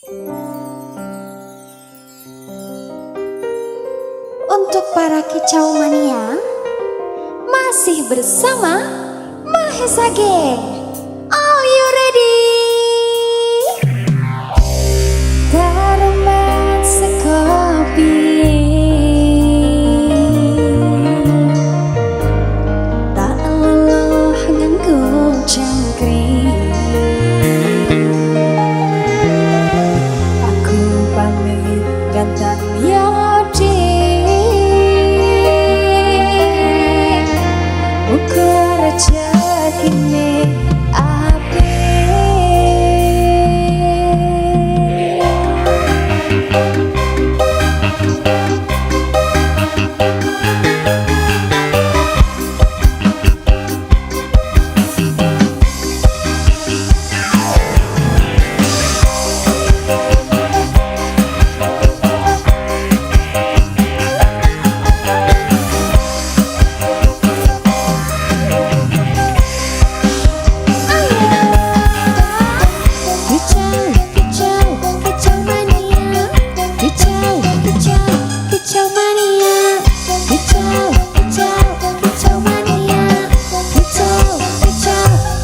Untuk para kicau mania, masih bersama Mahesa Gang. Are you ready? Taruman sekopi, tak lelah nganggo cangkring. Aku pamit gantang yodi, ukur rezekine apik.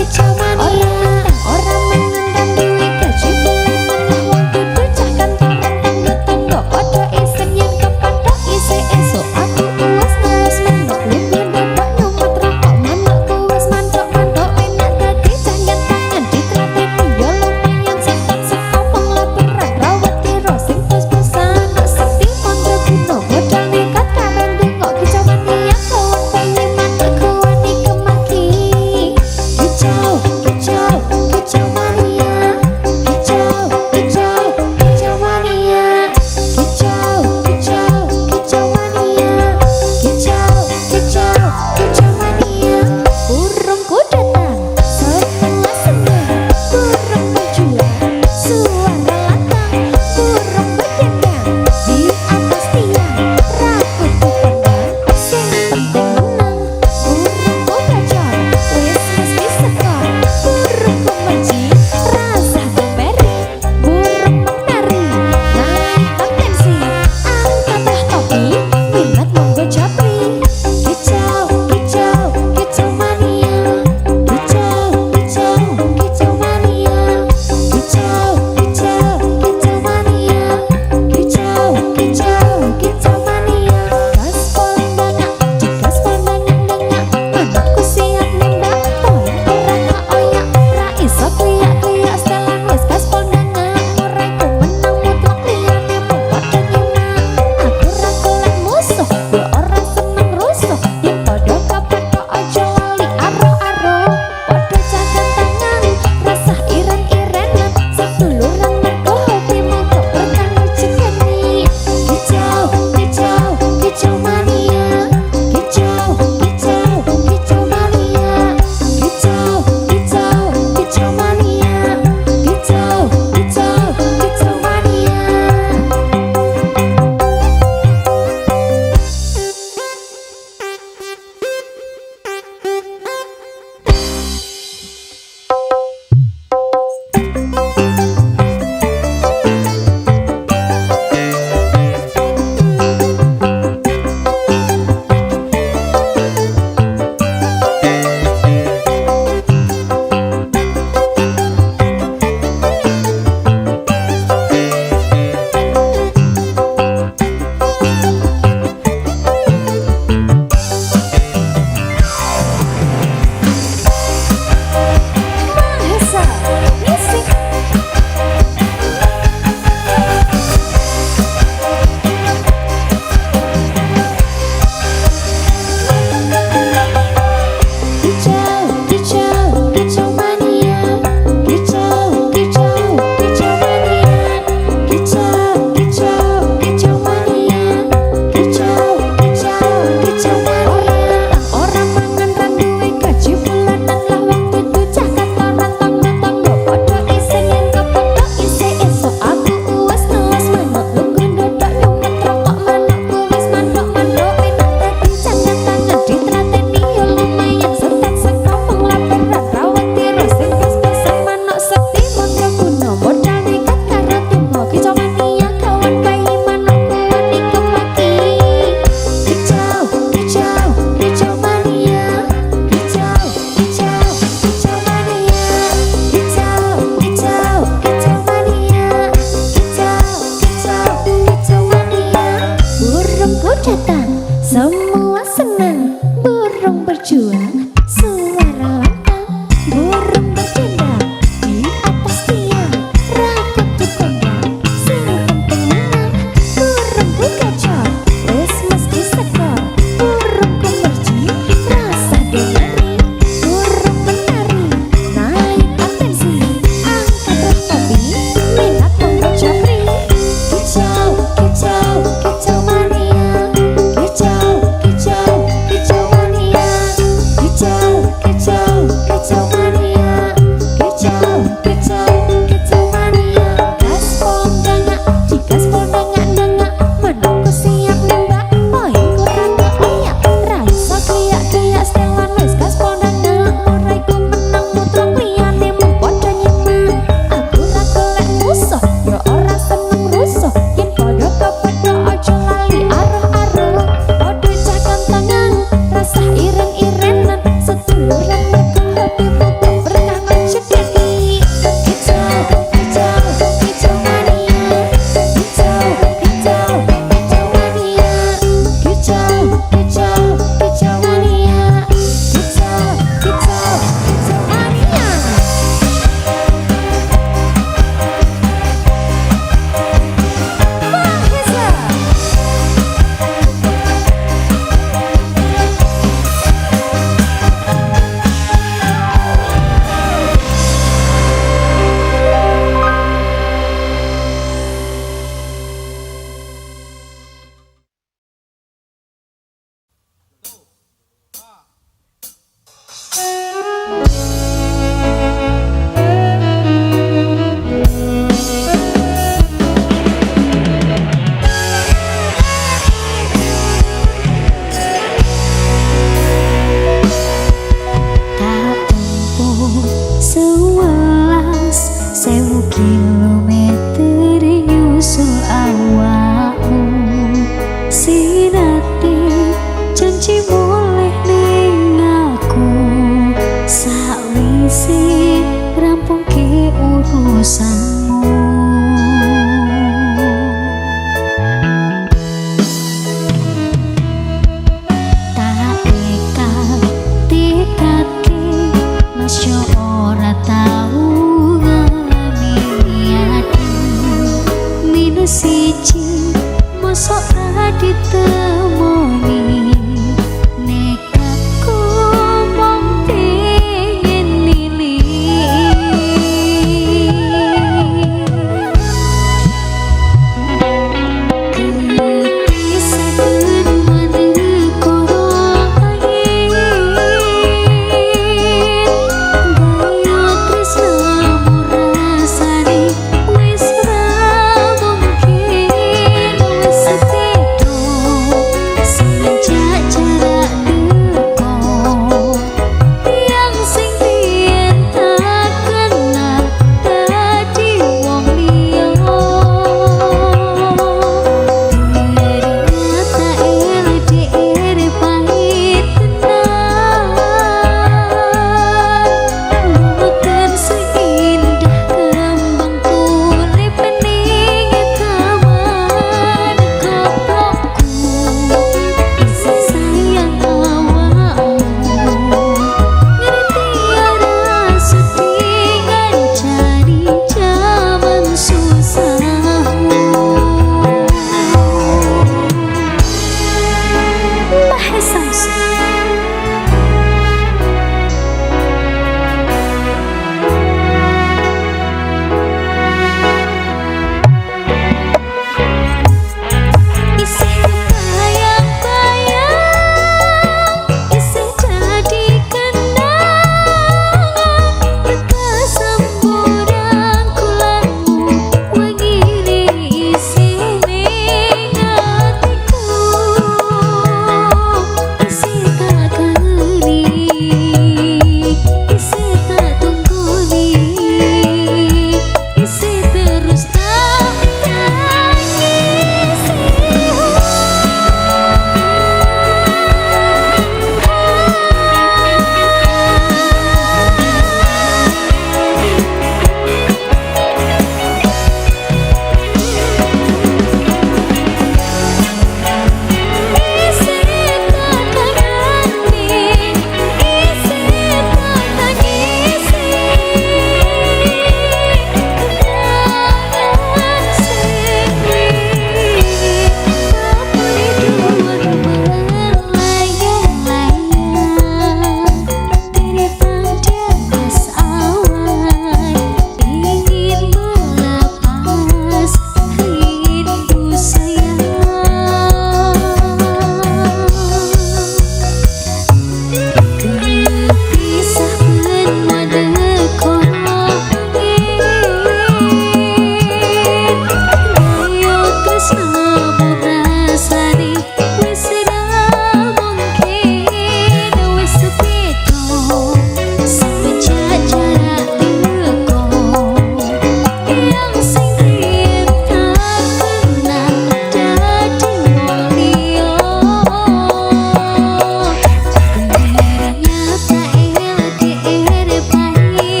Kicau mania, urusanmu. Tak dekat-dekati masya ora tau ngalami ati minus siji mosok ra ditemoni. Nekatku mong pengen milih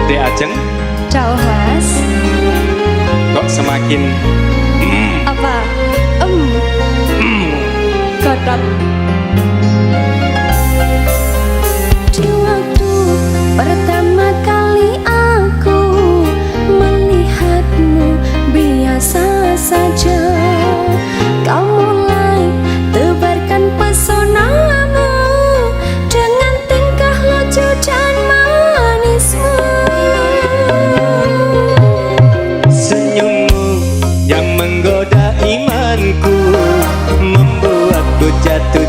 Dek Ajeng. Ciao Mas. Kok semakin Apa? Godot. Di waktu pertama kali aku melihatmu biasa saja, kau mulai tebarkan pesonamu dengan tingkah lucu dan manismu. senyummu yang menggoda imanku, membuatku jatuh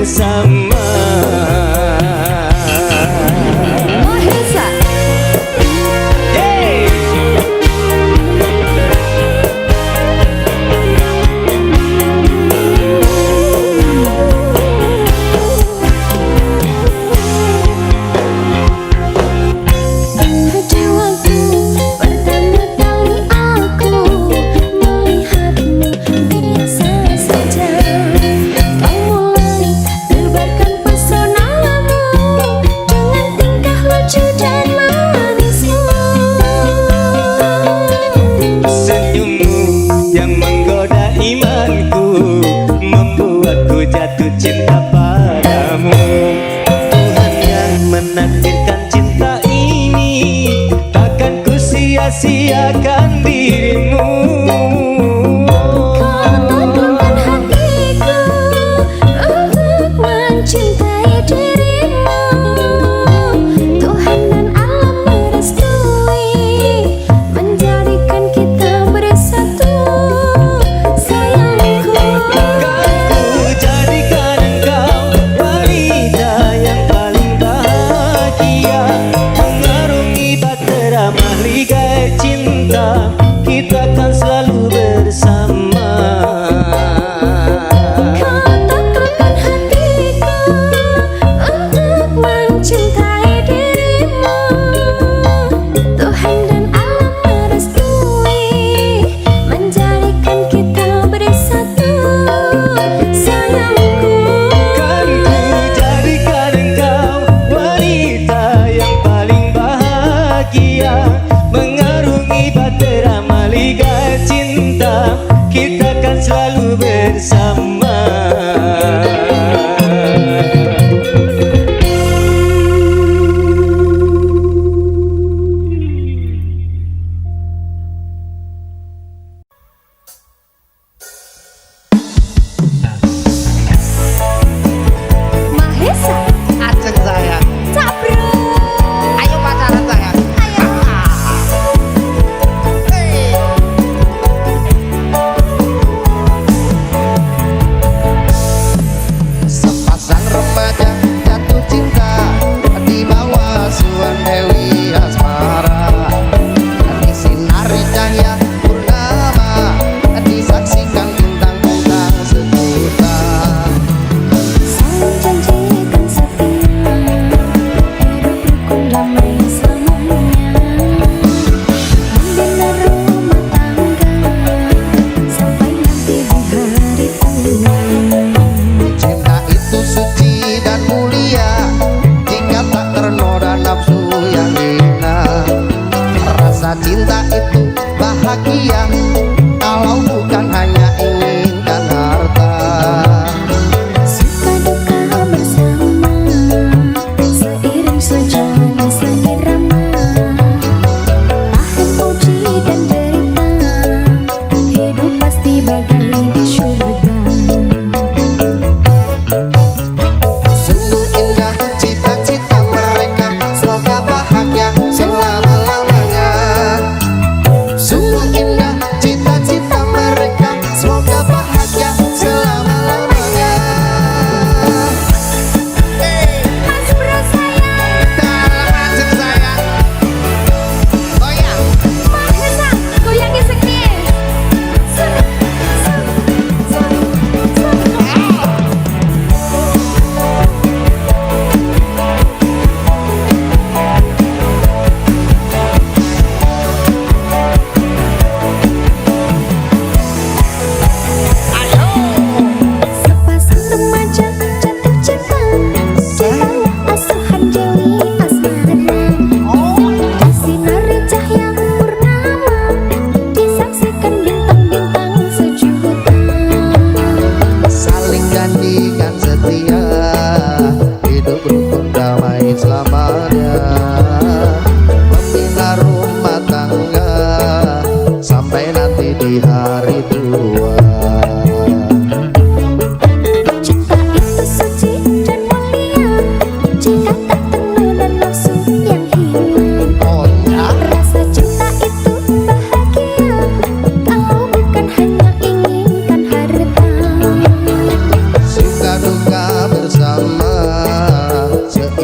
bersama. Mahesa. Hey! Di waktu pertama kali aku melihatmu, biasa saja kau mulai tebarkan pesonamu dengan tingkah lucu dan manismu. Senyummu yang menggoda imanku, membuatku jatuh cinta padamu. Tuhan yang menakdirkan cinta ini, takkan ku sia-siakan dirimu. Kau tentukan hatiku untuk mencintai dirimu. Tuhan dan alam merestui menjadikan kita bersatu, sayangku. Ku jadikan engkau wanita yang paling bahagia, mengarungi bahtera mahligai cinta.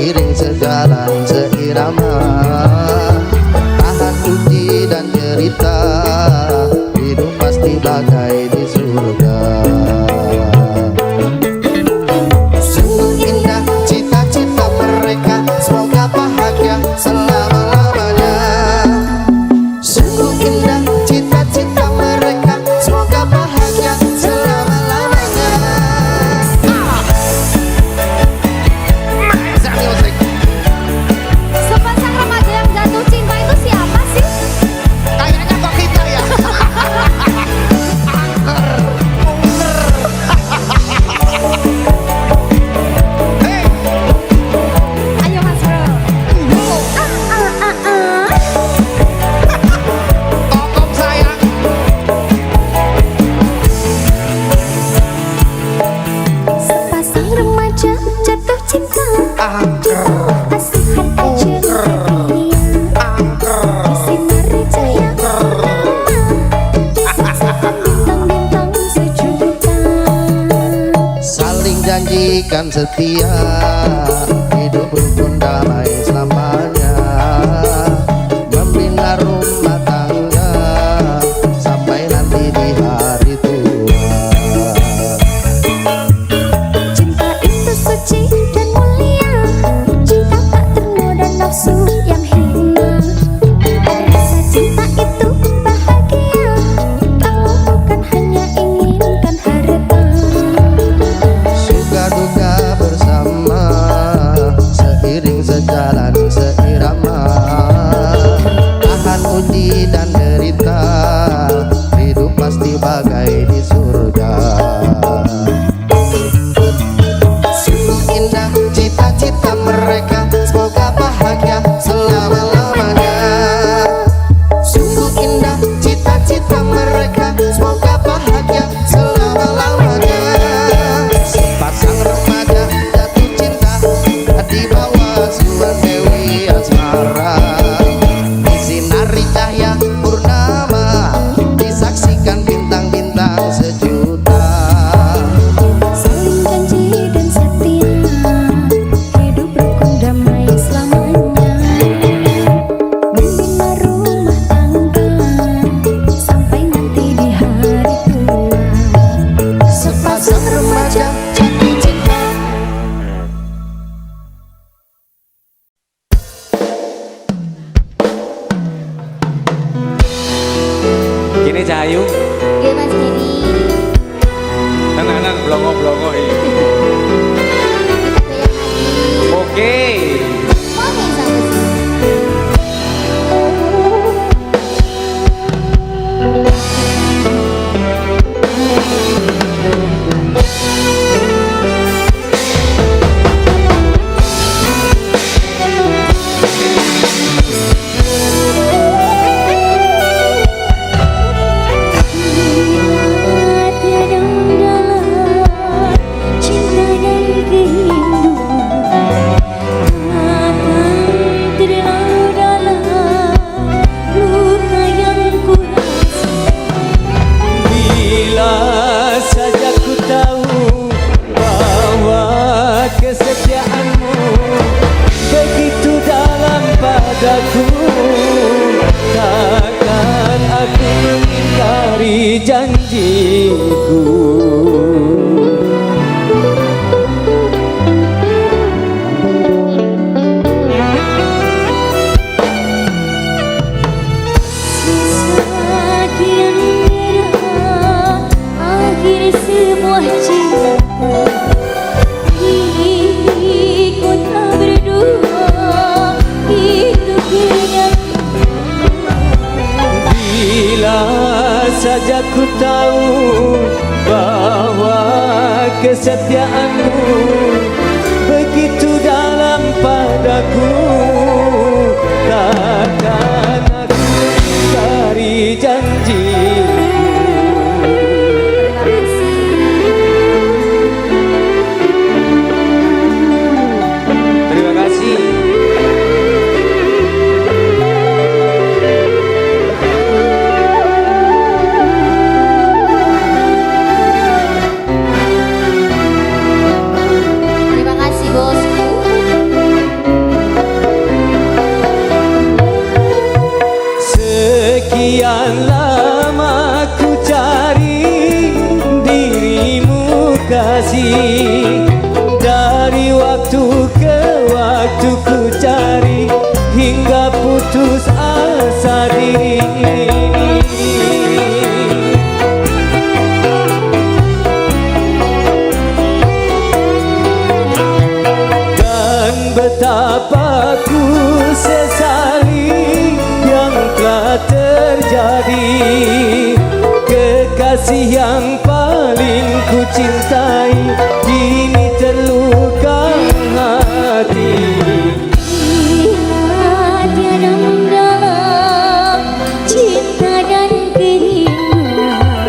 seiring sejalan seirama. Tahan uji dan cerita, hidup pasti bagai di surga. Sungguh indah cita-cita mereka, semoga bahagia selama-lamanya. Sungguh indah cita-cita mereka, semoga bahagia selama-lamanya. Sepasang remaja yang jatuh cinta itu siapa sih? Kayaknya kok kita ya. Ayo Mas Bro. Kokom sayang. Sepasang remaja jatuh cinta, Angker, kasihan aja dia. Sinari cahaya bintang-bintang sejuta. saling janjikan setia, hidup rukun damai selamanya. Membina rumah tangga sampai nanti di hari tua. Cinta itu suci dan mulia, cinta tak ternoda nafsu yang hina. Rasa cinta itu bahagia, kalau bukan hanya inginkan harta. Suka duka bersama, seiring sejalan seirama. Tahan uji dan derita, hidup pasti bagai di surga. Sungguh indah cita-cita mereka, semoga bahagia selama-lamanya. Sungguh indah cita-cita mereka, semoga bahagia selama-lamanya. Sepasang remaja jatuh cinta di bawah suan Dewi Asmara. Di sinari cahaya purnama, disaksikan bintang-bintang sejuta. Saling janji dan setia, hidup rukun damai selamanya. Membina rumah tangga sampai nanti di hari tua. Sepasang remaja jatuh cinta. Kini Cahayu, Oke Mas Denny, tenanan blongo-blongo ini. Oke. oke sama sih. Cinta dan kerinduan saja ku tahu bahwa kesetiaanmu begitu dalam padaku, takkan aku ingkari janjiku. Terima kasih. Terima kasih bosku. kasih. Dari waktu ke waktu ku cari hingga putus asa diri ini. Dan betapa ku sesali yang telah terjadi. Kekasih yang paling ku cintai kini terluka hati. Bila tiada mendalam cinta dan kerinduan,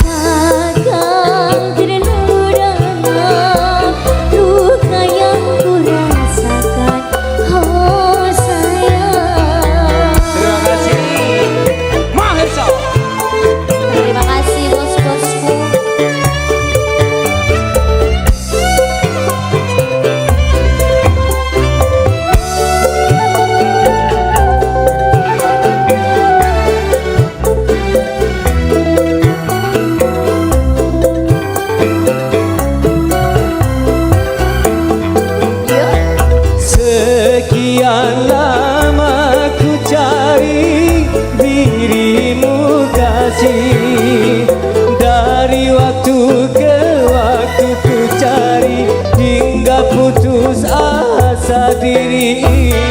takkan terlalu dalam luka yang ku rasakan. Oh sayang. Terima kasih Mahesa. Terima kasih bos-bosku. Sekian lama ku cari dirimu kasih. Dari waktu ke waktu ku cari hingga putus asa diri ini.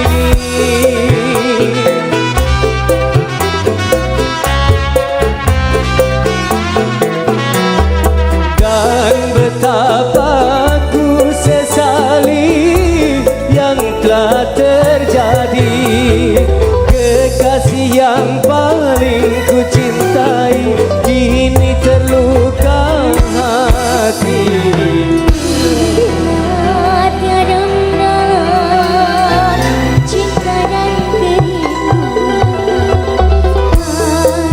Dan betapa ku sesali yang telah terjadi. Kekasih yang paling ku cintai kini terluka hati. Bila tiada mendalam cinta dan kerinduan, takkan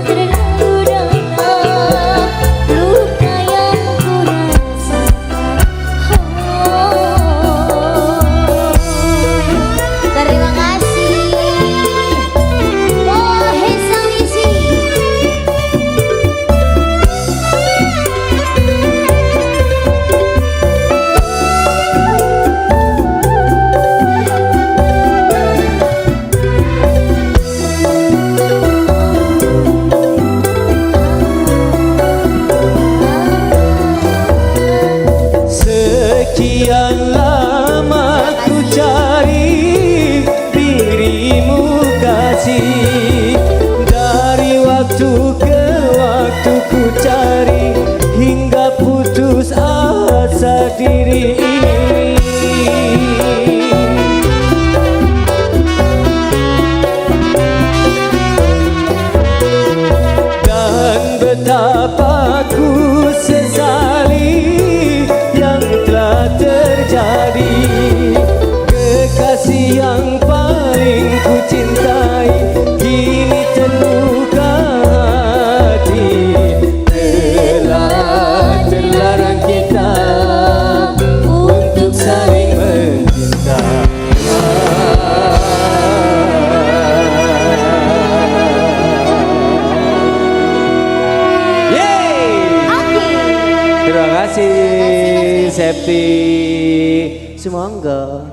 terlalu dalam luka yang ku rasakan. Terima kasih Mahesa Misi. Sekian lama ku cari dirimu kasih. Dari waktu ke waktu ku cari hingga putus asa diri ini. Dan betapa ku sesali yang telah terjadi. Kekasih yang paling ku cintai kini terluka hati. Telah terlarang kita untuk saling mencinta. Yeay! Terima kasih Septi. Semoga.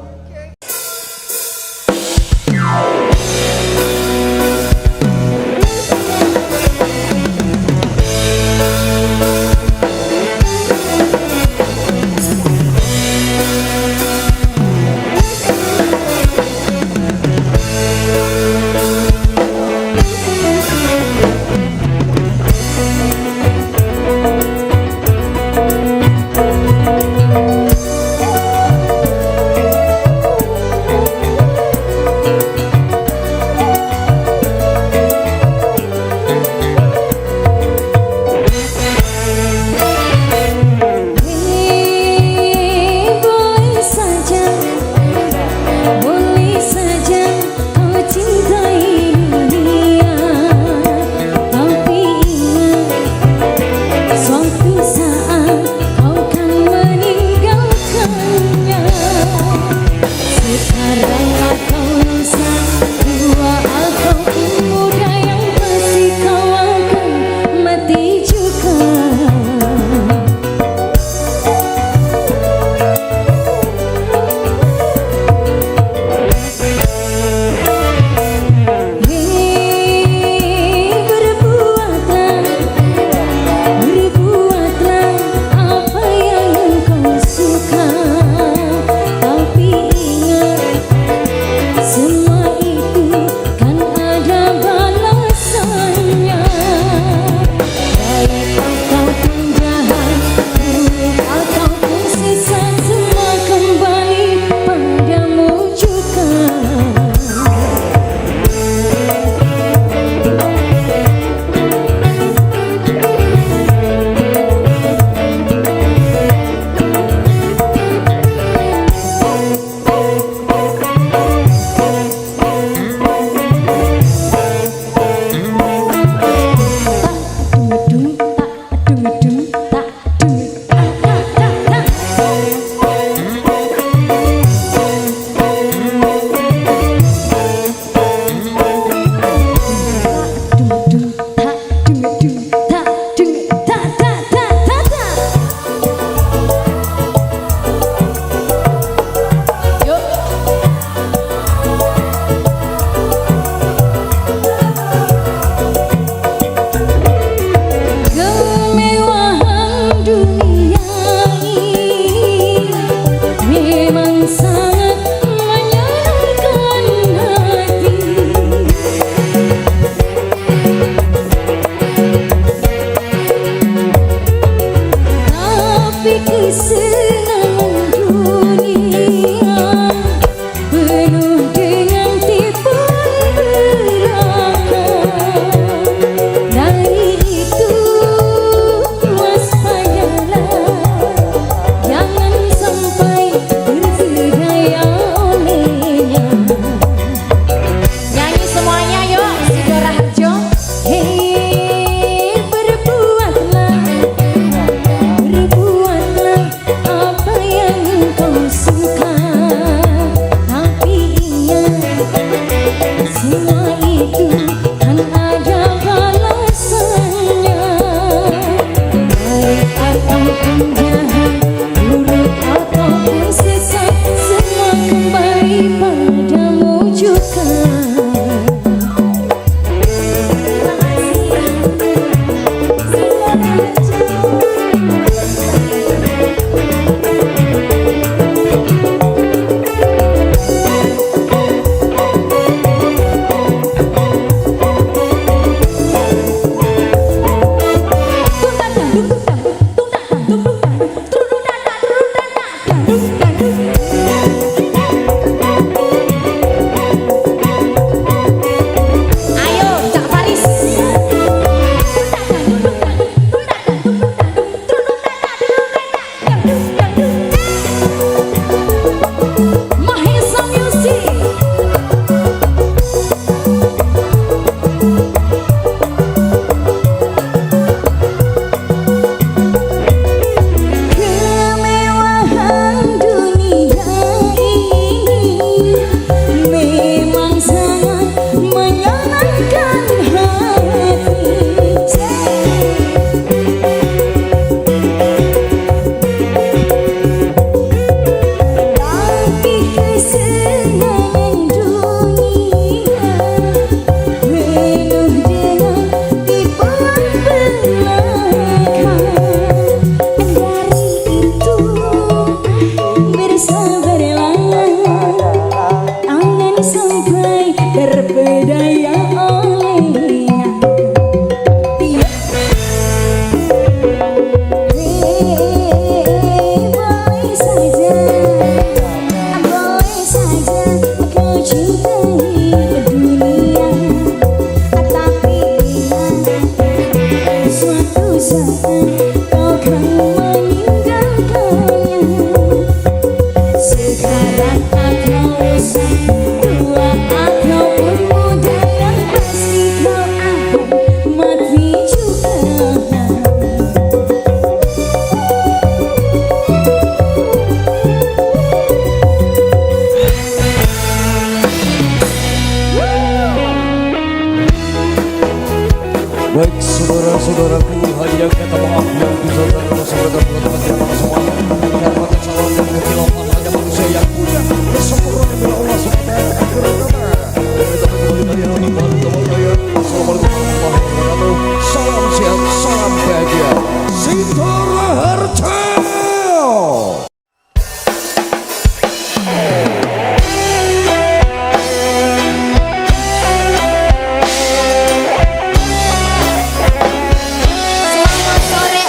kesenangan dunia penuh dengan tipuan belaka. Dari itu bersabarlah, tangan sampai terpedaya olehnya. Boleh saja kau cintai dunia, tapi ingat suatu saat kau akan meninggalkannya. Sekarang atau besar, tua ataupun muda, yang pasti kau akan mati juga. Baik saudara-saudaraku, hanya kata maaf yang bisa saya sampaikan buat teman-teman semua. Karena kesalahan dan kesilapan hanya manusia yang punya. Bersyukur kepada Allah SWT. Assalamualaikum warahmatullahi wabarakatuh. Salam sehat, salam bahagia. Sintora Harta. Selamat sore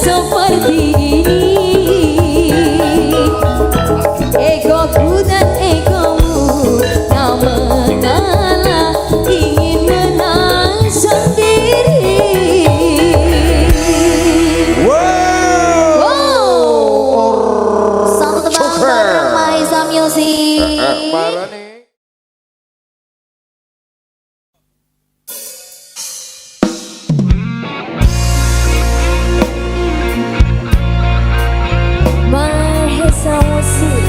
seperti ini. Egoku dan egomu tak mengalah, ingin menang sendiri. Satu tebang bareng Mahesa Music. Marani. Mahesa Music.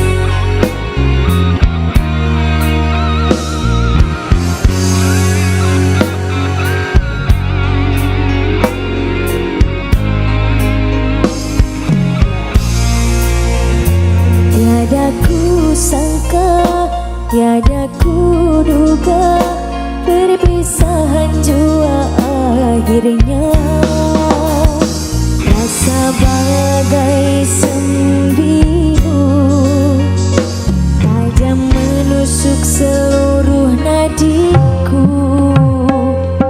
Tiada ku sangka, tiada ku duga, perpisahan jua akhirnya. Rasa bagai sembilu tajam menusuk seluruh nadiku.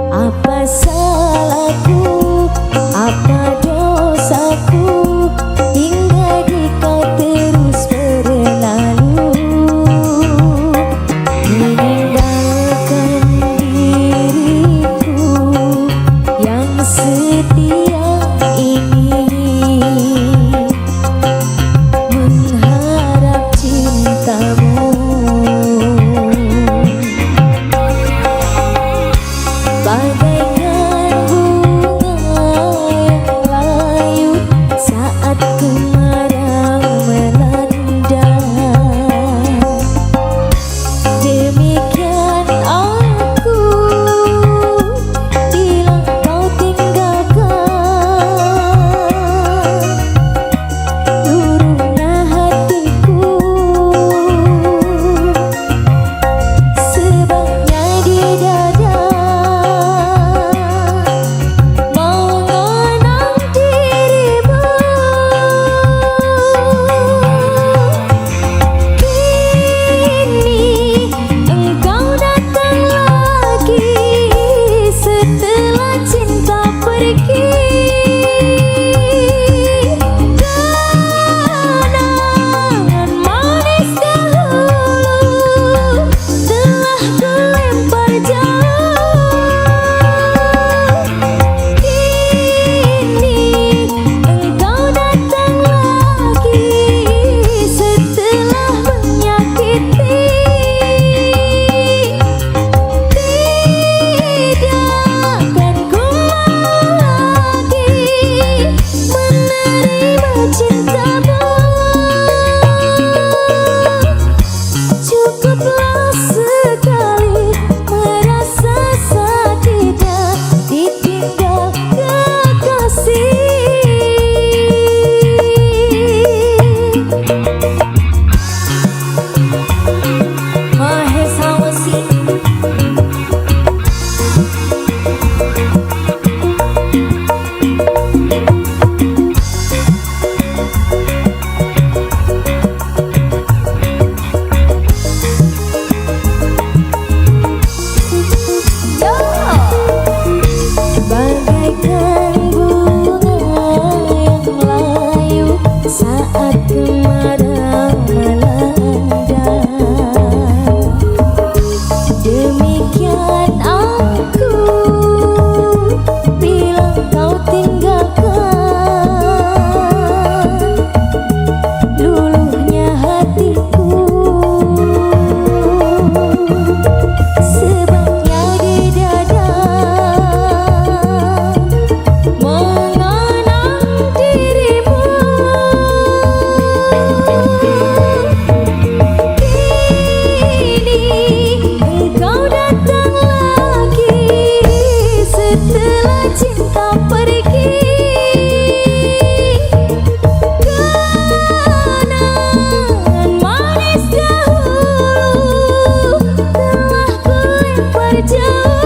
Apa salahku, apa dosaku, hingga di kau terus berlalu, meninggalkan diriku yang setia ini, mengharap cintamu. Bagaikan bunga yang layu saat kemarau melanda, demikian aku bila kau tinggalkan. Luruhnya hatiku, sebabnya di dada mengenang dirimu. Kini engkau datang lagi setelah cinta pergi. Kenangan manis dahulu telah kulempar jauh. Kini engkau datang lagi setelah menyakiti. Tidak akan ku lagi menerima cintamu. Cukuplah sekali merasa saat tidak ditinggal kekasih. Mahesa Music. Bagaikan bunga yang layu saat kemarau melanda, demikian aku bila kau tinggalkan. Luluhnya hatiku, sebabnya di dada mengenang dirimu. Kini engkau datang lagi setelah cinta pergi. Kenangan manis dahulu telah kulempar jauh.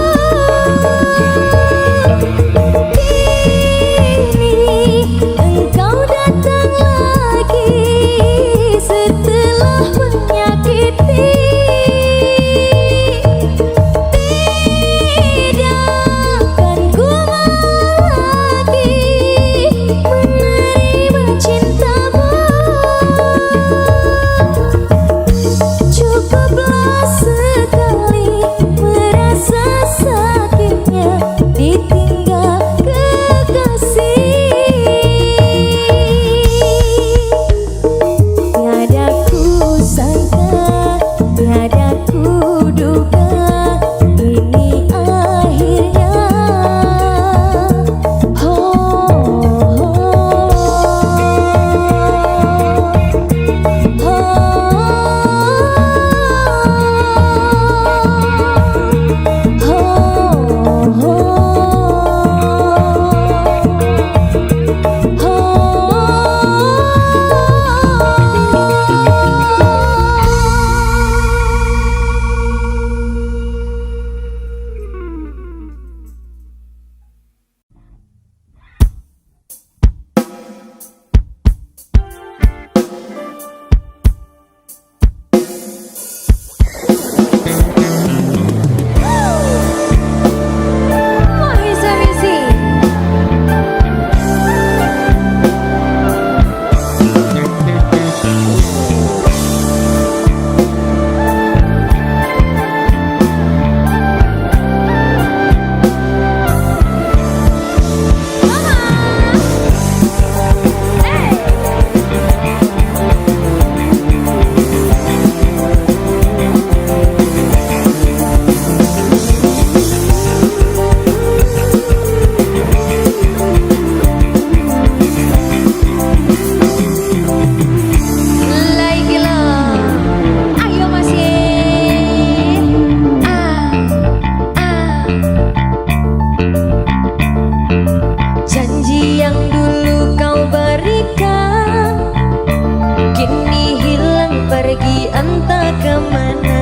Kini engkau datang lagi setelah menyakiti. Tidak akan ku lagi kemana?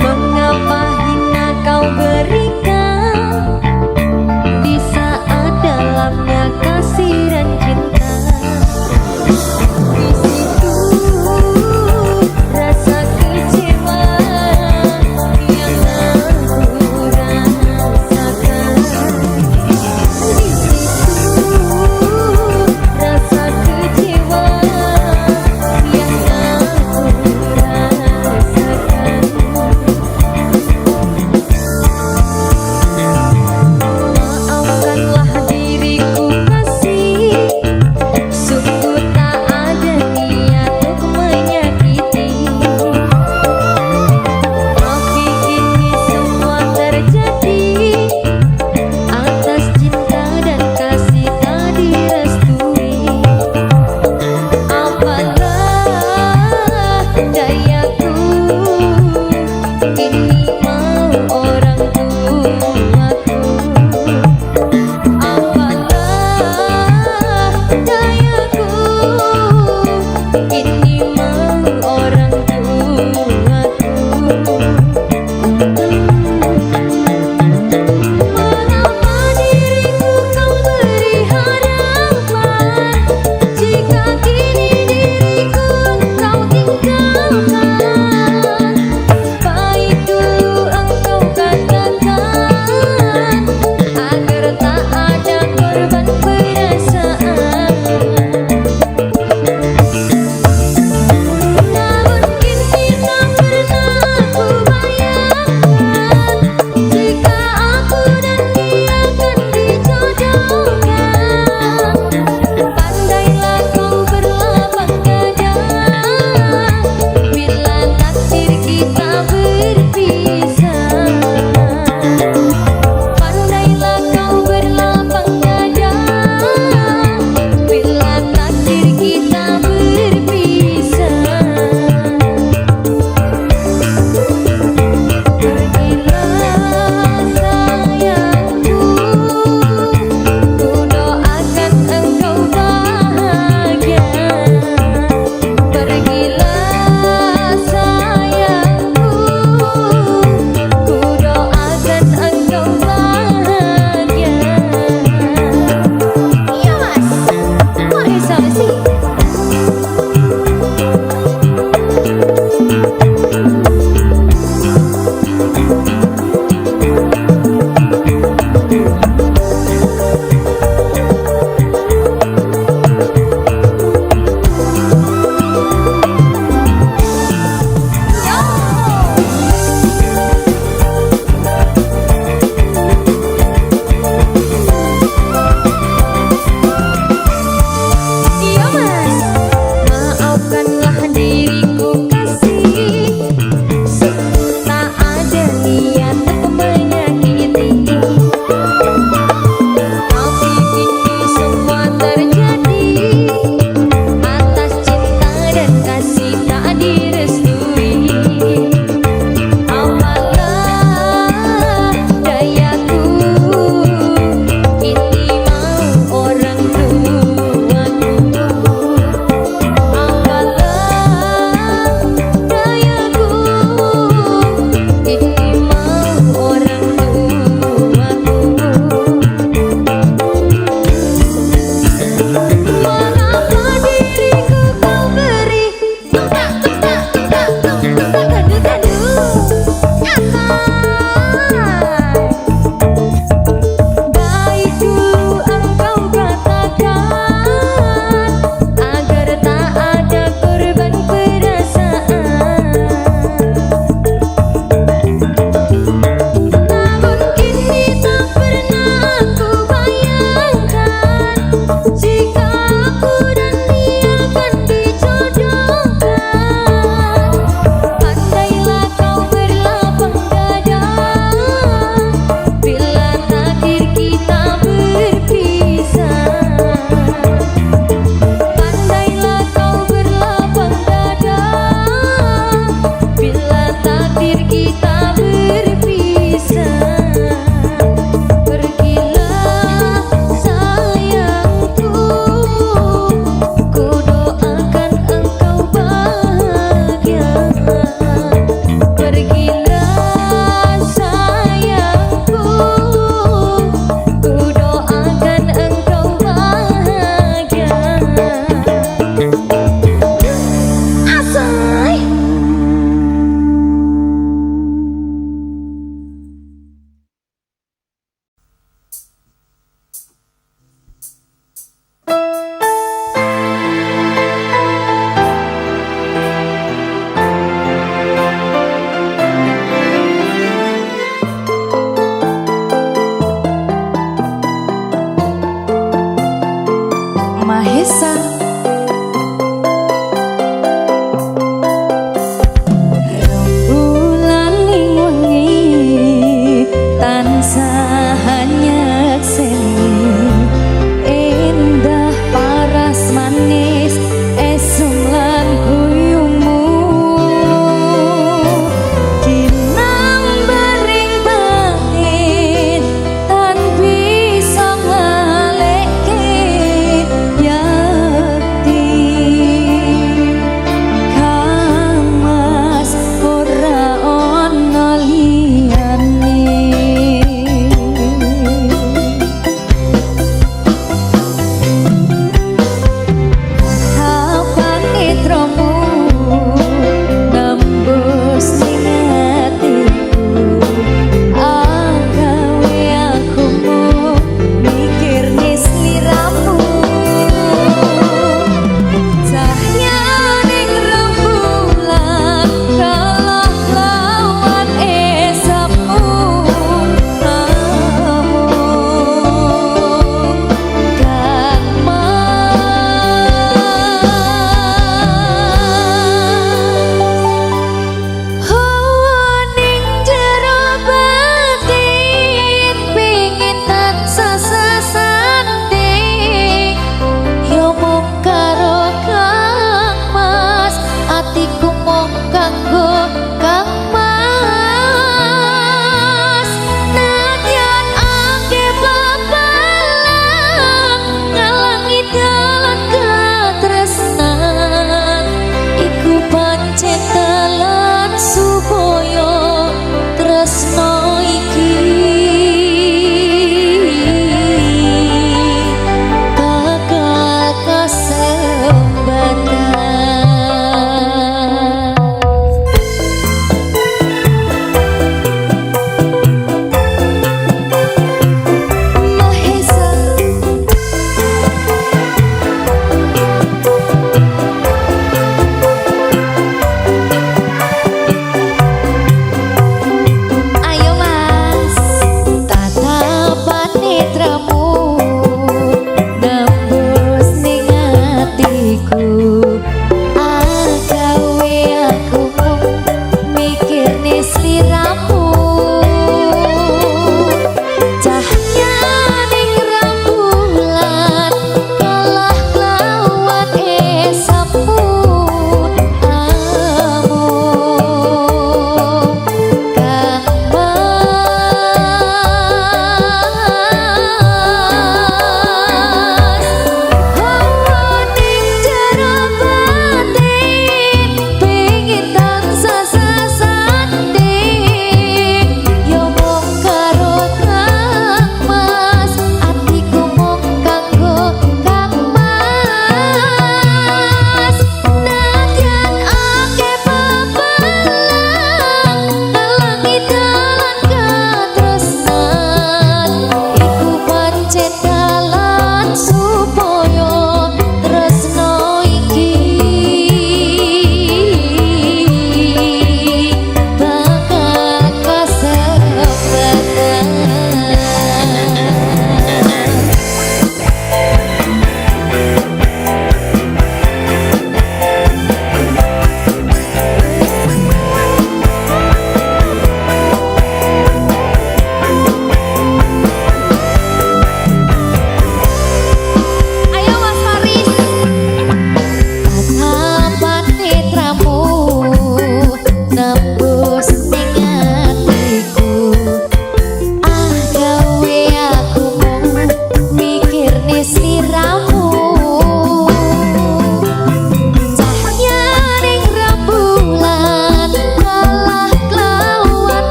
Mengapa hina kau berikan di saat dalamnya kasih dan cinta? Di situ rasa kecewa yang aku rasakan. Di situ rasa kecewa yang aku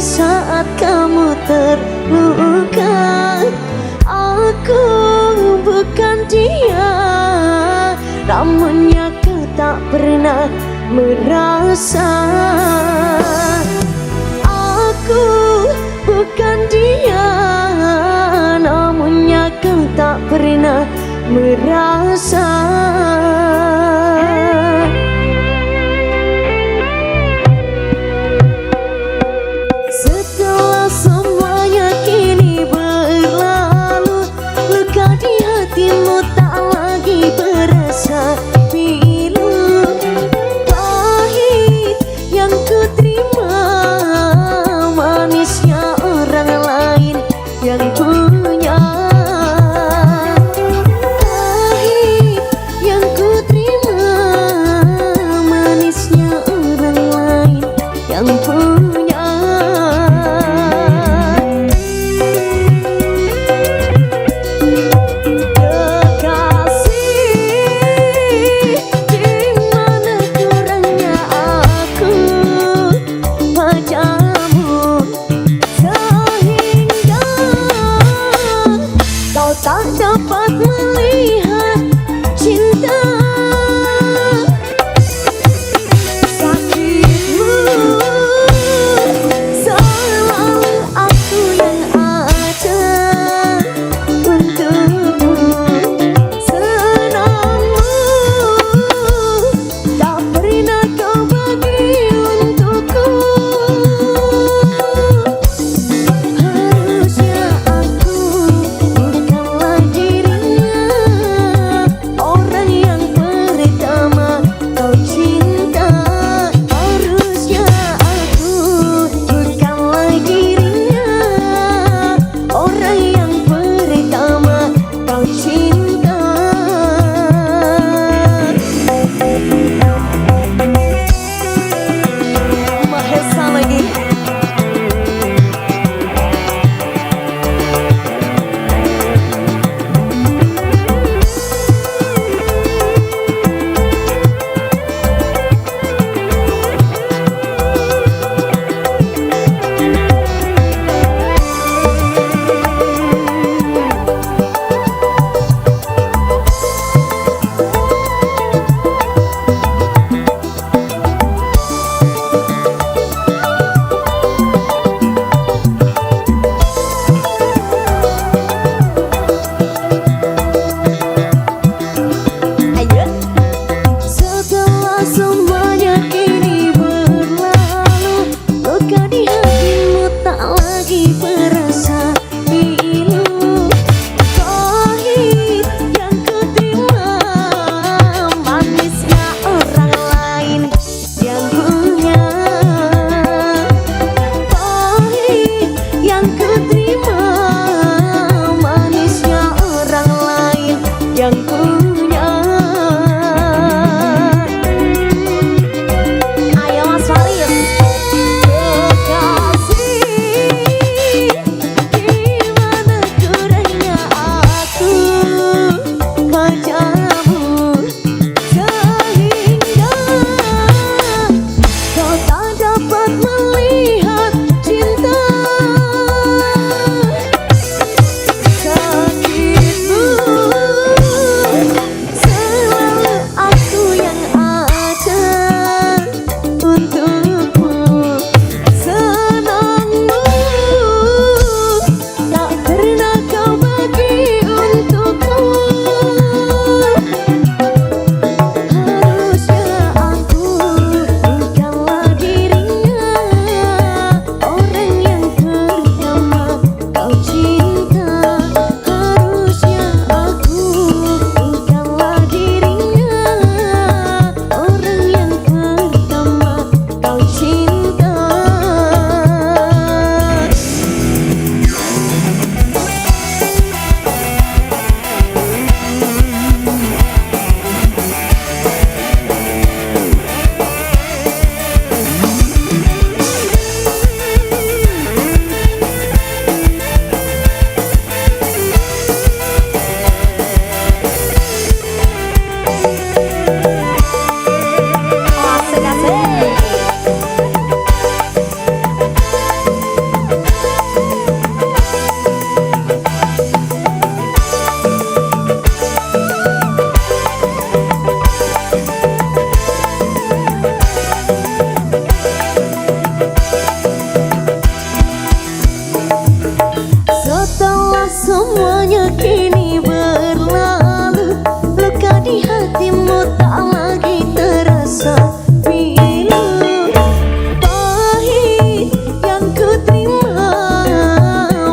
saat kamu terluka. Aku bukan dia, namunnya kau tak pernah merasa. Aku bukan dia, namunnya kau tak pernah merasa. Setelah semuanya kini berlalu, luka di hatimu tak lagi berasa pilu. Pahit yang ku terima, manisnya orang lain yang punya. Pahit yang ku terima, manisnya orang lain yang punya. Tak dapat melihat cinta. Sakitmu selalu aku yang ada untukmu. Senangmu tak pernah kau bagi untukku. Harusnya aku bukanlah dirinya, orang yang pertama kau cinta. Harusnya aku bukanlah dirinya, orang yang pertama kau cinta. Mahesa lagi. Setelah semuanya kini berlalu, luka di hatimu tak lagi berasa pilu. Pahit yang ku terima, manisnya orang lain yang punya. Pahit yang ku terima, manisnya orang lain yang punya. Ayo Mas Faris. Kekasih, gimana kurangnya aku padamu, sehingga kau tak dapat melihat cinta. Sakitmu selalu aku yang ada untukmu. Senangmu tak pernah kau bagi untukku. Harusnya aku bukanlah dirinya, orang yang pertama kau cinta. Harusnya aku bukanlah dirinya, orang yang pertama kau cinta. Asik-asik. hatimu tak lagi terasa pilu. Pahit yang ku terima,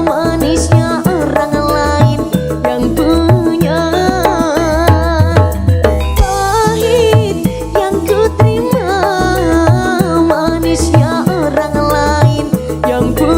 manisnya orang lain yang punya. Pahit yang ku terima, manisnya orang lain yang punya.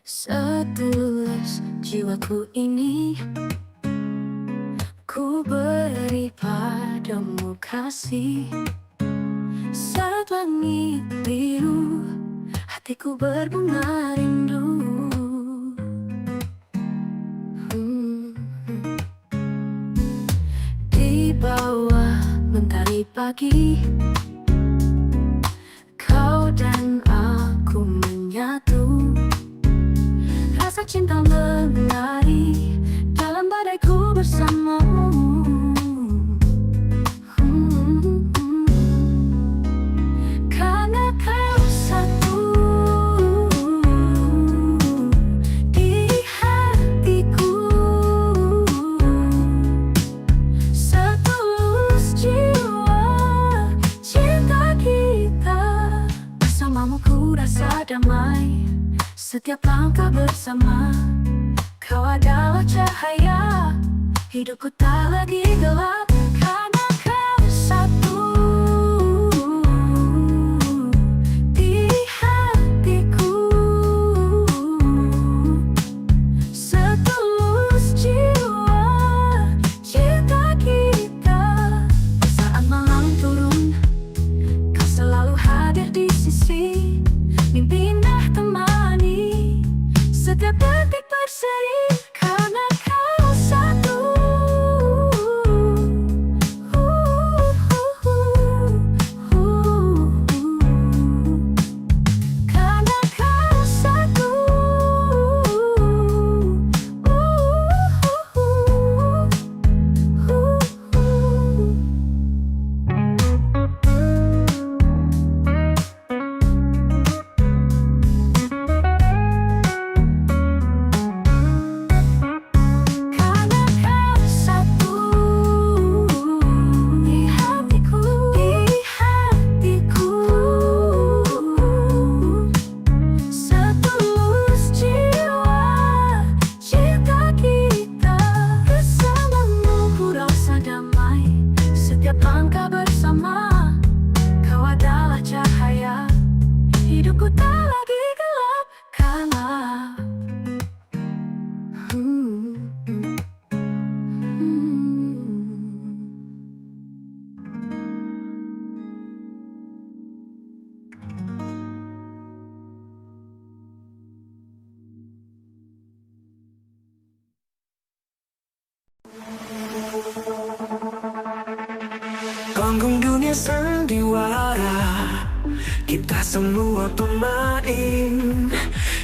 Setulus jiwaku ini ku beri padamu kasih. Saat langit biru hatiku berbunga rindu. Di bawah mentari pagi kau dan aku menyatu. Rasa cinta menari dalam badaiku bersamamu. Karena kau satu di hatiku. Setulus jiwa cinta kita. Bersamamu ku rasa damai. Setiap langkah bersama, kau adalah cahaya. Hidupku tak lagi gelap, karena kau satu di hatiku. Setulus jiwa cinta kita. Saat malam turun, kau selalu hadir di sisi. Mimpi indah temani setiap detik berseri, karena kau satu. Karena kau satu. Hidupku tak lagi gelap, karena panggung dunia sandiwara, kita semua pemain.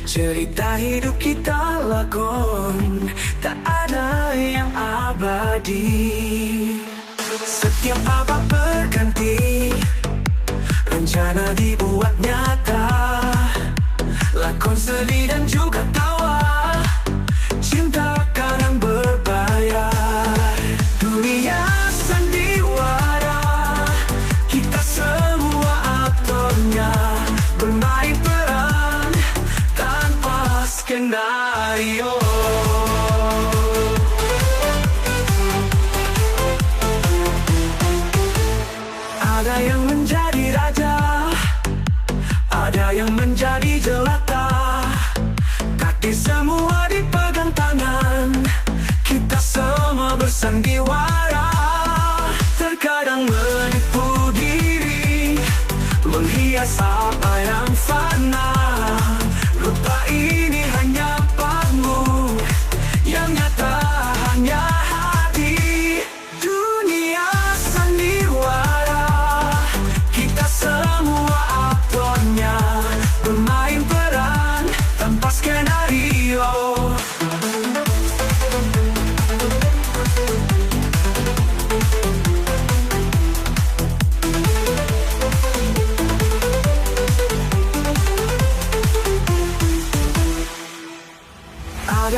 Cerita hidup kita lakon, tak ada yang abadi. Setiap babak berganti, rencana dibuat nyata. Lakon sedih dan juga tawa,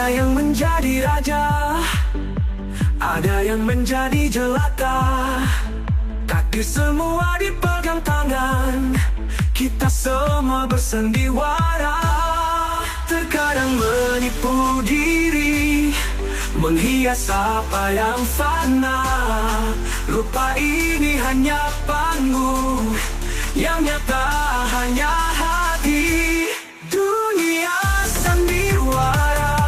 Ada yang menjadi raja, ada yang menjadi jelata. Takdir semua dipegang tangan, kita semua bersandiwara. Terkadang menipu diri, menghias apa yang fana. Rupa ini hanya panggung, yang nyata hanya hati. Dunia sandiwara,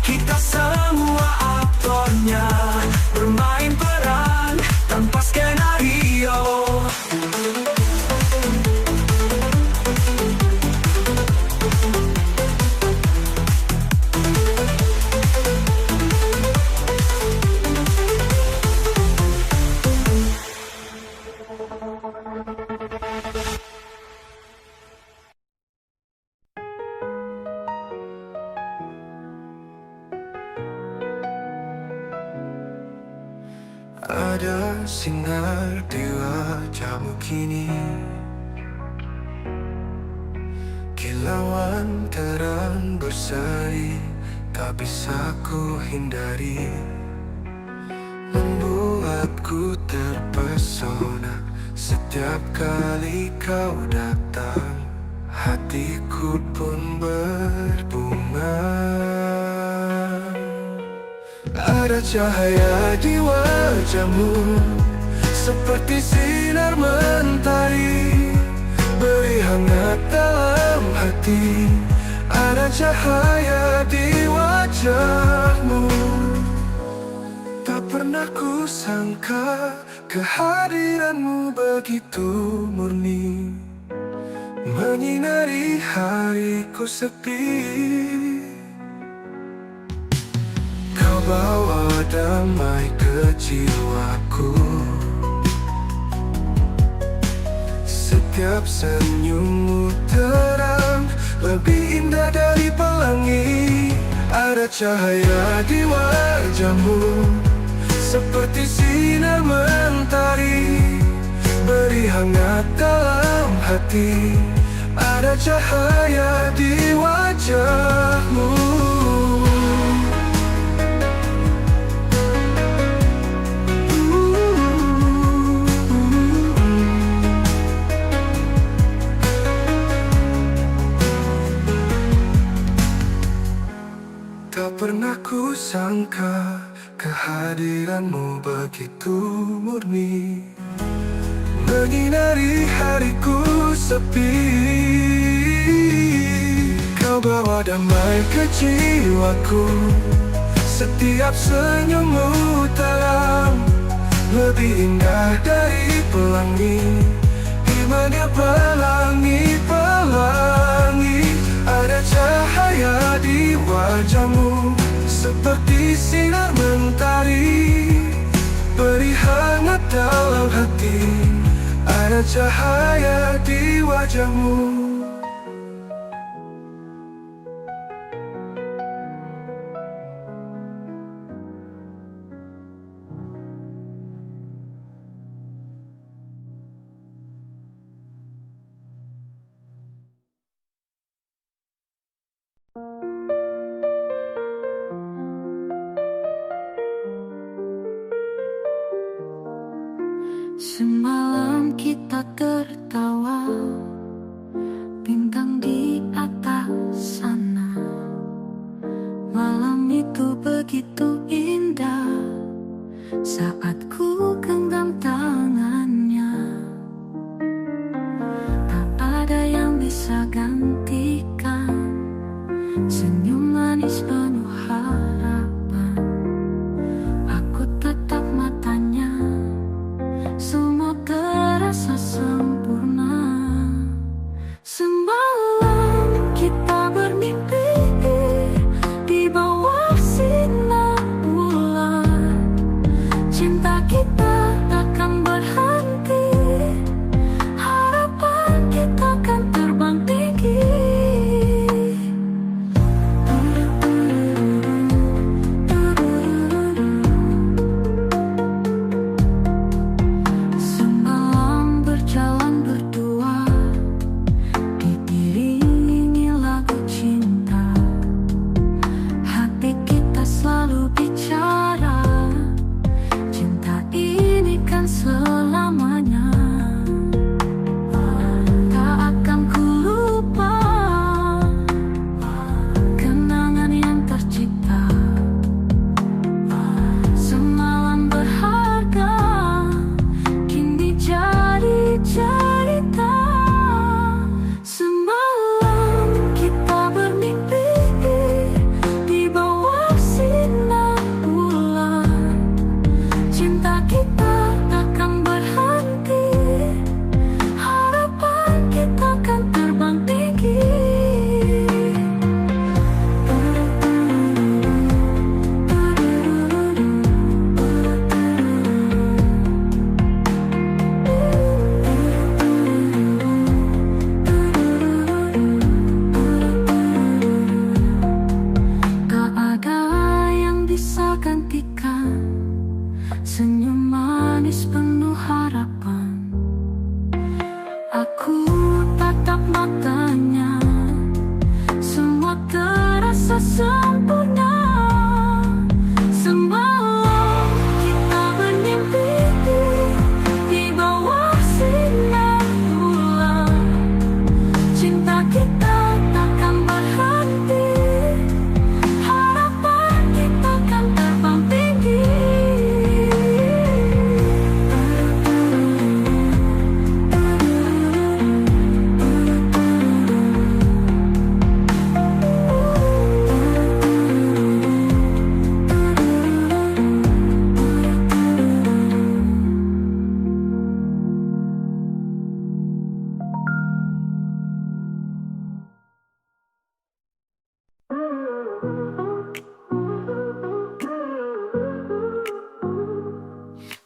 kita semua aktornya, bermain peran tanpa skenario. Ada sinar di wajahmu kini, kilauan terang berseri, tak bisa ku hindari. Membuatku terpesona setiap kali kau datang, hatiku pun berbunga. Ada cahaya di wajahmu, seperti sinar mentari, beri hangat dalam hati. Ada cahaya di wajahmu, tak pernah ku sangka kehadiranmu begitu murni, menyinari hariku sepi. Kau bawa damai ke jiwaku, setiap senyummu terang, lebih indah dari pelangi. Ada cahaya di wajahmu, seperti sinar mentari, beri hangat dalam hati. Ada cahaya di wajahmu. Tak pernah ku sangka kehadiranmu begitu murni, menyinari hariku sepi. Kau bawa damai ke jiwaku, setiap senyummu terang, lebih indah dari pelangi. Imannya pelangi-pelangi. Ada cahaya di wajahmu, seperti sinar mentari, beri hangat dalam hati. Ada cahaya di wajahmu. Semalam kita tertawa, bintang di atas sana. Malam itu begitu indah, saat ku genggam tangannya. Tak ada yang bisa gantikan senyum manis penuh harapan. Aku tatap matanya, semua terasa sempurna.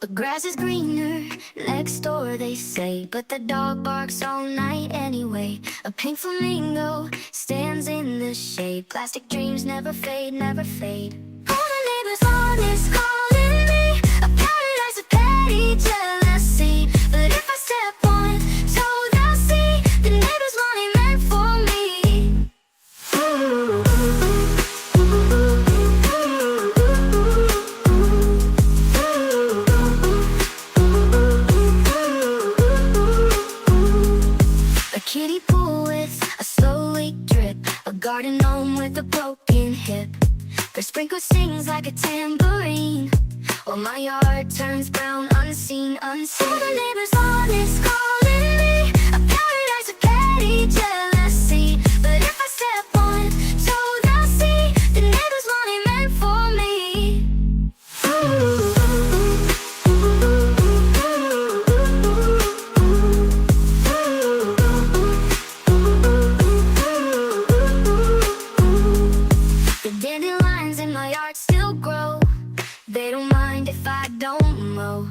The grass is greener next door, they say, but the dog barks all night anyway. A pink flamingo stands in the shade. Plastic dreams never fade, never fade. All the neighbors' lawn is calling me a paradise of petty jealousy. But if I step on toe, they'll see the neighbors' lawn ain't meant for me. Kiddie pool with a slow leak drip, a garden gnome with a broken hip. Their sprinkler sings like a tambourine, while my yard turns brown, unseen, unseen. All the neighbors' lawn is calling me a paradise of petty jealousy. But if I step on toe, they'll see the neighbors' lawn ain't meant for me. Dandelions in my yard still grow. They don't mind if I don't mow.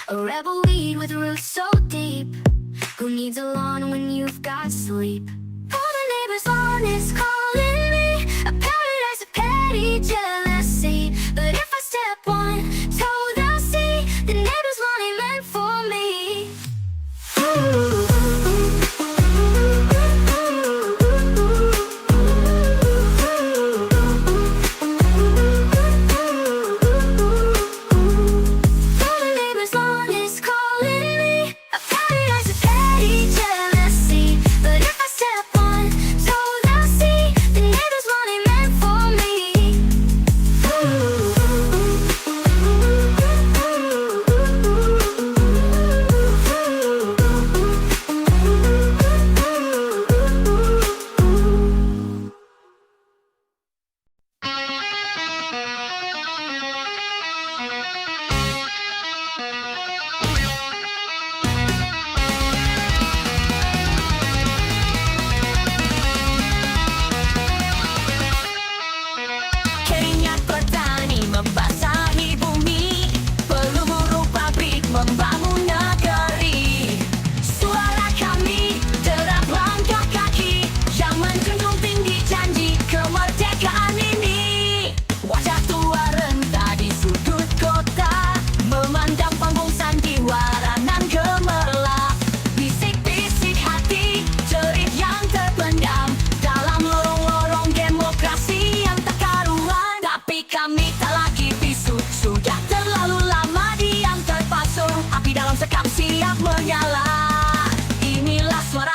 A rebel weed with roots so deep. Who needs a lawn when you've got sleep? All the neighbors' lawn is calling me a paradise of petty jealousy. But if I step on toe, they'll see the neighbors' lawn ain't meant for me.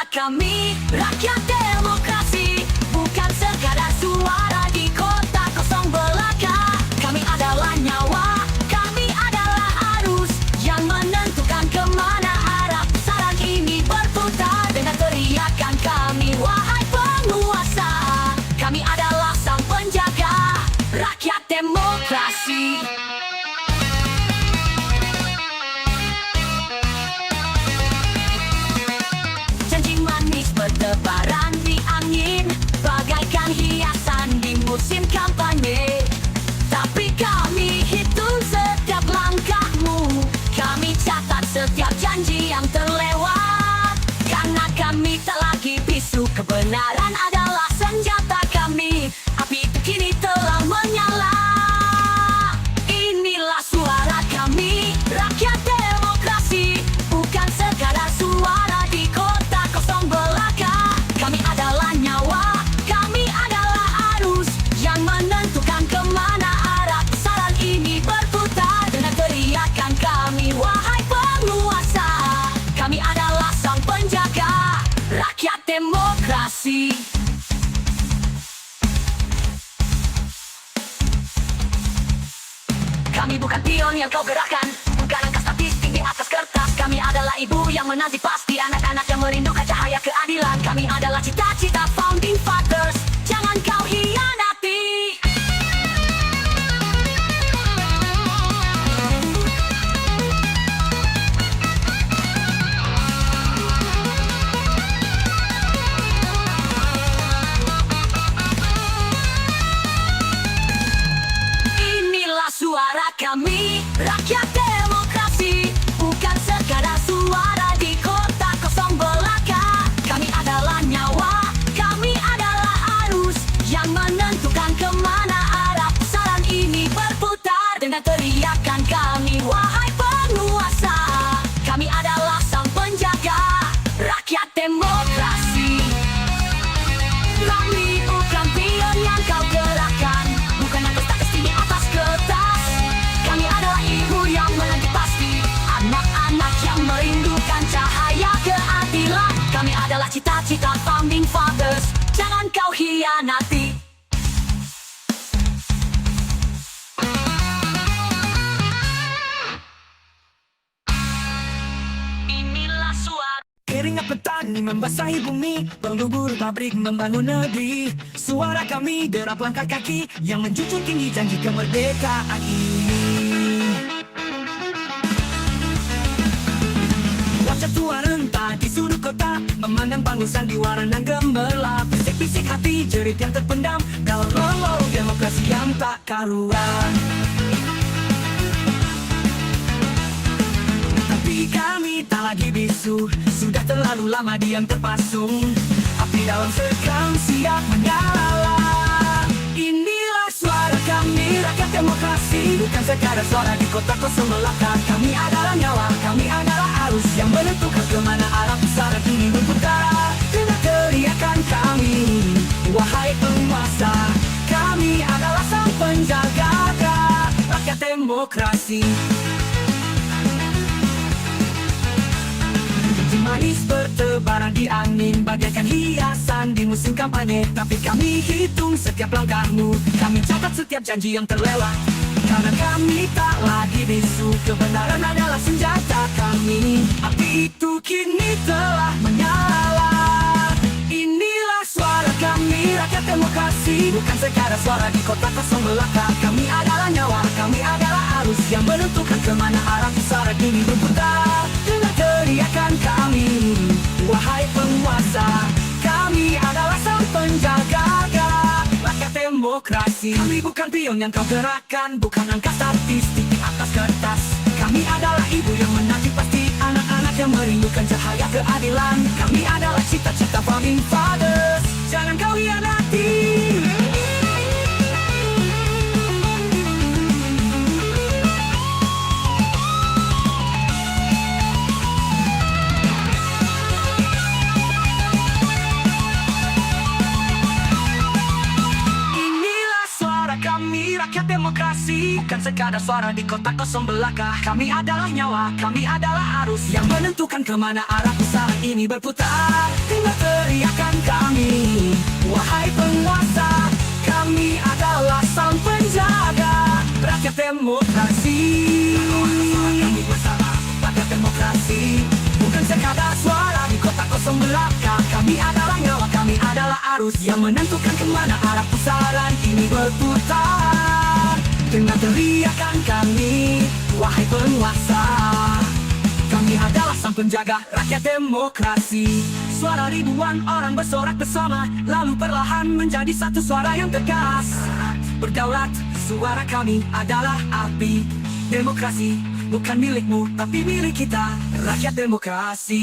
Kami rakyat demokrasi, bukan sekadar suara di kota kosong belaka. Kami adalah nyawa, kami adalah arus yang menentukan kemana arah pusaran ini berputar. Dengan teriakan kami, wahai penguasa, kami adalah sang penjaga rakyat demokrasi. Bertebaran di angin, bagaikan hiasan di musim kampanye. Tapi kami hitung setiap langkahmu, kami catat setiap janji yang terlewat. Karena kami tak lagi bisu, kebenaran adalah senjata kami. Api itu kini telah menyala. Inilah suara kami, rakyat demokrasi, bukan sekadar suara di kota kosong belaka. Kami adalah nyawa, kami adalah arus yang menentukan kemana arah pusaran ini berputar. Dengan teriakan kami, wahai penguasa, kami adalah sang penjaga rakyat demokrasi. Kami bukan pion yang kau gerakkan, bukan angka statistik di atas kertas. Kami adalah ibu yang menanti pasti anak-anak yang merindukan cahaya keadilan. Kami adalah cita-cita founding fathers, jangan kau hianati. Inilah suara kami, rakyat demokrasi, mengkhianati. Inilah suara Keringat petani membasahi bumi, pelubur pabrik membangun negeri. Suara kami derap langkah kaki yang menjunjung tinggi janji kemerdekaan ini. Wajah tua renta di sudut kota, memandang panggung sandiwara dan gemerlap. Bisik-bisik hati jerit yang terpendam dalam lolong demokrasi yang tak karuan. Tapi kami tak lagi bisu, sudah terlalu lama diam terpasung. Api dalam sekam siap menyala. Inilah suara kami, rakyat demokrasi. Bukan sekadar suara di kota kosong belaka. Kami adalah nyawa, kami adalah arus yang menentukan kemana arah pusaran ini berputar. Dengan teriakan kami, wahai penguasa, kami adalah sang penjaga rakyat demokrasi. Manis bertebaran di angin, bagaikan hiasan di musim kampanye. Tapi kami hitung setiap langkahmu, kami catat setiap janji yang terlewat. Karena kami tak lagi bisu, kebenaran adalah senjata kami. Api itu kini telah menyala. Inilah suara kami, rakyat demokrasi. Bukan sekadar suara di kota kosong belaka. Kami adalah nyawa, kami adalah arus yang menentukan kemana arah pusaran ini berputar. Dengan teriakan kami, wahai penguasa, kami adalah sang penjaga rakyat demokrasi. Kami bukan pion yang kau gerakkan, bukan angka statistik di atas kertas. Kami adalah ibu yang menanti pasti anak-anak yang merindukan cahaya keadilan. Kami adalah cita-cita founding fathers, jangan kau hianati. Rakyat demokrasi, bukan sekadar suara di kota kosong belaka. Kami adalah nyawa, kami adalah arus yang menentukan kemana arah pusaran ini berputar. Tinggal teriakan kami, wahai penguasa, kami adalah sang penjaga rakyat demokrasi. Kami bersama rakyat demokrasi, bukan sekadar suara di kota kosong belaka. Kami adalah nyawa, kami adalah arus yang menentukan kemana arah pusaran ini berputar. Dengan teriakan kami, wahai penguasa, kami adalah sang penjaga rakyat demokrasi. Suara ribuan orang bersorak bersama, lalu perlahan menjadi satu suara yang tegas. Berdaulat, suara kami adalah api demokrasi. Bukan milikmu, tapi milik kita, rakyat demokrasi.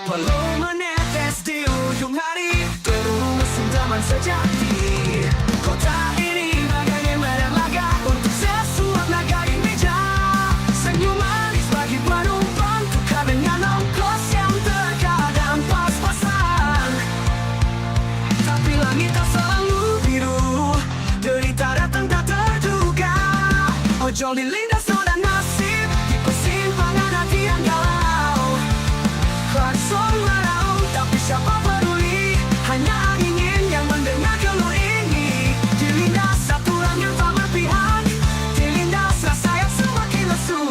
Walau menetes di ujung hari, terus zaman sejati. Kota ini bagai medan laga untuk sesuap naga meja. Senyum manis bagi penumpang, tukar dengan ongkos yang terkadang pas-pasan. Tapi langit tak selalu biru, derita datang tak terduga. Ojol dilindas noda nasib, di persimpangan hati yang galau. Klakson meraung, tapi siapa peduli? Hanya angin yang mendengar keluh ini. Dilindas aturan yang tak berpihak, dilindas rasa yang semakin lesu.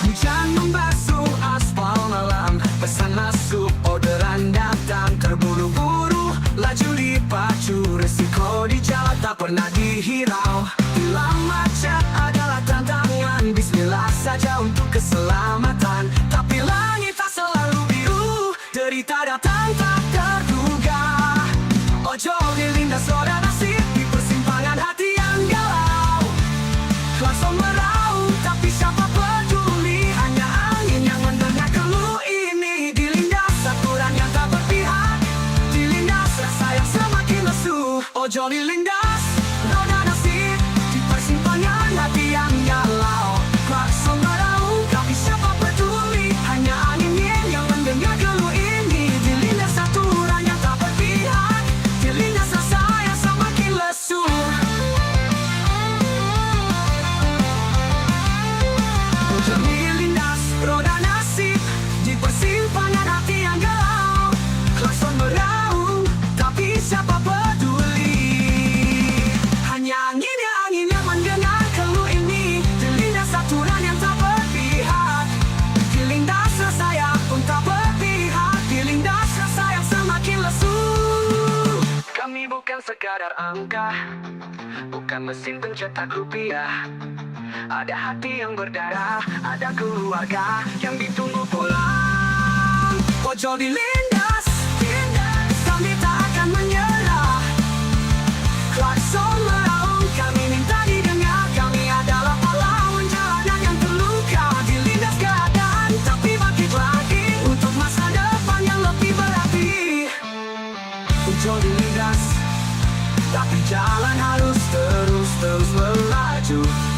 Hujan membasuh aspal malam, pesan masuk, orderan datang terburu-buru. Laju dipacu, resiko di jalan tak pernah dihirau. Bila macet adalah tantangan, bismillah saja untuk keselamatan. Tapi langit tak selalu biru, derita datang tak terduga. Ojol dilindas roda nasib, di persimpangan hati yang galau. Klakson meraung, tapi siapa peduli? Hanya angin yang mendengar keluh ini. Dilindas aturan yang tak berpihak, dilindas rasa yang semakin lesu. Ojol dilindas roda nasib, di persimpangan hati yang galau. Klakson meraung, tapi siapa peduli? Hanya angin yang mendengar keluh ini. Dilindas aturan yang tak berpihak, dilindas rasa yang semakin lesu. Ojol dilindas roda nasib, di persimpangan sekadar angka, bukan mesin pencetak rupiah. Ada hati yang berdarah, ada keluarga yang ditunggu pulang. Ojol dilindas, kami tak akan menyerah. Klakson meraung, kami minta didengar. Kami adalah pahlawan jalanan yang terluka. Dilindas keadaan, tapi bangkit lagi untuk masa depan yang lebih berarti. Ojol dilindas, tapi jalan harus terus melaju.